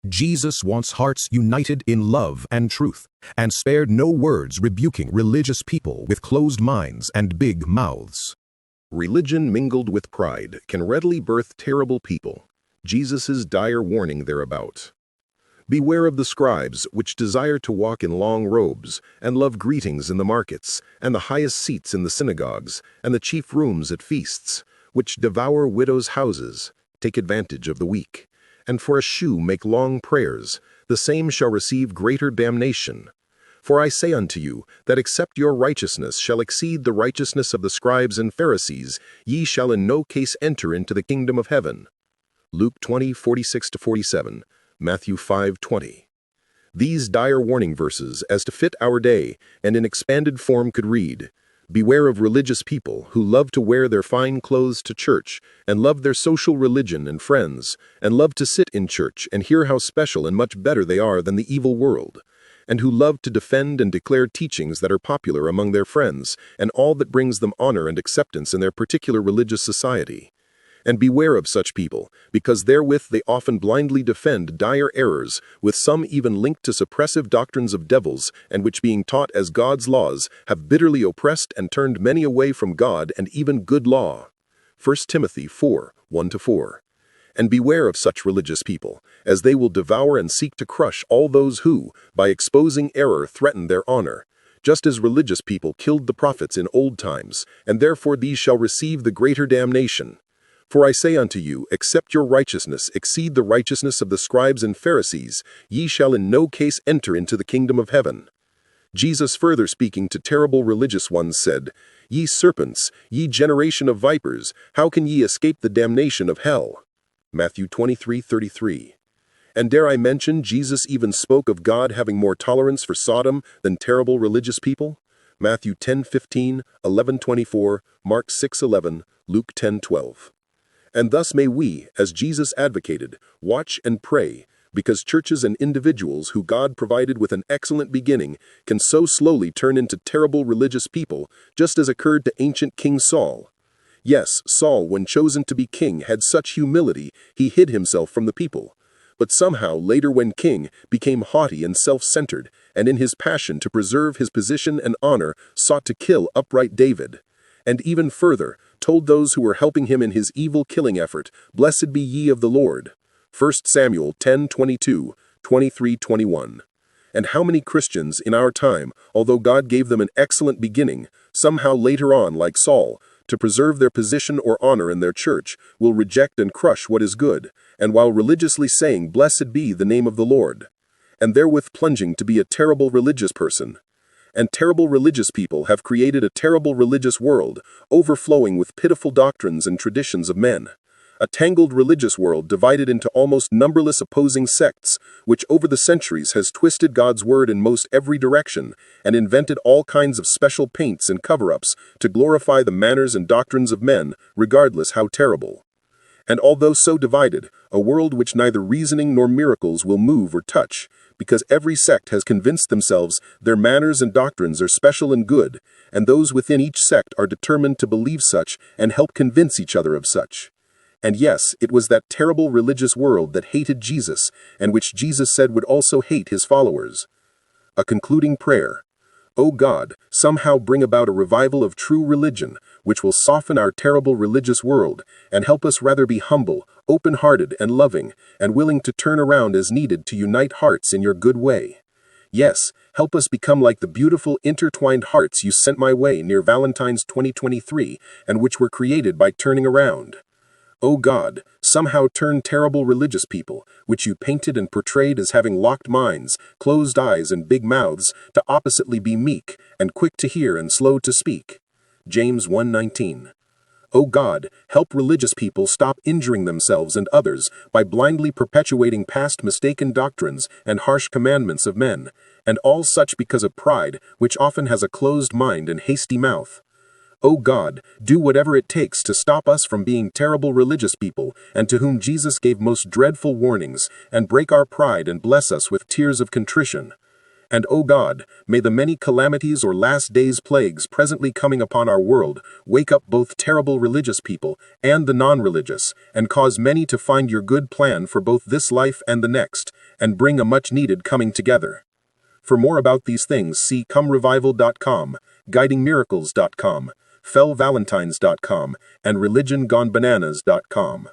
Jesus wants hearts united in love and truth, and spared no words rebuking religious people with closed minds and big mouths. Religion mingled with pride can readily birth terrible people. Jesus' dire warning thereabout. Beware of the scribes, which desire to walk in long robes, and love greetings in the markets, and the highest seats in the synagogues, and the chief rooms at feasts, which devour widows' houses, take advantage of the weak, and for a shoe make long prayers. The same shall receive greater damnation. For I say unto you, that except your righteousness shall exceed the righteousness of the scribes and Pharisees, ye shall in no case enter into the kingdom of heaven. Luke 20:46-47. Matthew 5:20. These dire warning verses, as to fit our day, and in expanded form could read, beware of religious people who love to wear their fine clothes to church, and love their social religion and friends, and love to sit in church and hear how special and much better they are than the evil world, and who love to defend and declare teachings that are popular among their friends, and all that brings them honor and acceptance in their particular religious society. And beware of such people, because therewith they often blindly defend dire errors, with some even linked to suppressive doctrines of devils, and which being taught as God's laws, have bitterly oppressed and turned many away from God and even good law. 1 Timothy 4:1-4. And beware of such religious people, as they will devour and seek to crush all those who, by exposing error, threaten their honor, just as religious people killed the prophets in old times, and therefore these shall receive the greater damnation. For I say unto you, except your righteousness exceed the righteousness of the scribes and Pharisees, ye shall in no case enter into the kingdom of heaven. Jesus further speaking to terrible religious ones said, Ye serpents, ye generation of vipers, how can ye escape the damnation of hell? Matthew 23:33. And dare I mention, Jesus even spoke of God having more tolerance for Sodom than terrible religious people? Matthew 10:15, 11:24, Mark 6:11, Luke 10:12. And thus may we, as Jesus advocated, watch and pray, because churches and individuals who God provided with an excellent beginning can so slowly turn into terrible religious people, just as occurred to ancient King Saul. Yes, Saul, when chosen to be king, had such humility, he hid himself from the people. But somehow later when king, became haughty and self-centered, and in his passion to preserve his position and honor, sought to kill upright David. And even further, told those who were helping him in his evil killing effort, Blessed be ye of the Lord. 1 Samuel 10:22, 23-21. And how many Christians in our time, although God gave them an excellent beginning, somehow later on, like Saul, to preserve their position or honor in their church, will reject and crush what is good, and while religiously saying, Blessed be the name of the Lord, and therewith plunging to be a terrible religious person. And terrible religious people have created a terrible religious world, overflowing with pitiful doctrines and traditions of men. A tangled religious world divided into almost numberless opposing sects, which over the centuries has twisted God's word in most every direction, and invented all kinds of special paints and cover-ups to glorify the manners and doctrines of men, regardless how terrible. And although so divided, a world which neither reasoning nor miracles will move or touch, because every sect has convinced themselves their manners and doctrines are special and good, and those within each sect are determined to believe such and help convince each other of such. And yes, it was that terrible religious world that hated Jesus, and which Jesus said would also hate his followers. A concluding prayer. O God, somehow bring about a revival of true religion, which will soften our terrible religious world, and help us rather be humble, open-hearted, and loving, and willing to turn around as needed to unite hearts in your good way. Yes, help us become like the beautiful intertwined hearts you sent my way near Valentine's 2023, and which were created by turning around. O God, somehow turn terrible religious people, which you painted and portrayed as having locked minds, closed eyes, and big mouths, to oppositely be meek, and quick to hear and slow to speak. James 1:19. O God, help religious people stop injuring themselves and others by blindly perpetuating past mistaken doctrines and harsh commandments of men, and all such because of pride, which often has a closed mind and hasty mouth. O God, do whatever it takes to stop us from being terrible religious people, and to whom Jesus gave most dreadful warnings, and break our pride and bless us with tears of contrition. And, O God, may the many calamities or last days plagues presently coming upon our world wake up both terrible religious people and the non-religious, and cause many to find your good plan for both this life and the next, and bring a much-needed coming together. For more about these things, see comerevival.com, guidingmiracles.com, fellvalentines.com, and religiongonebananas.com.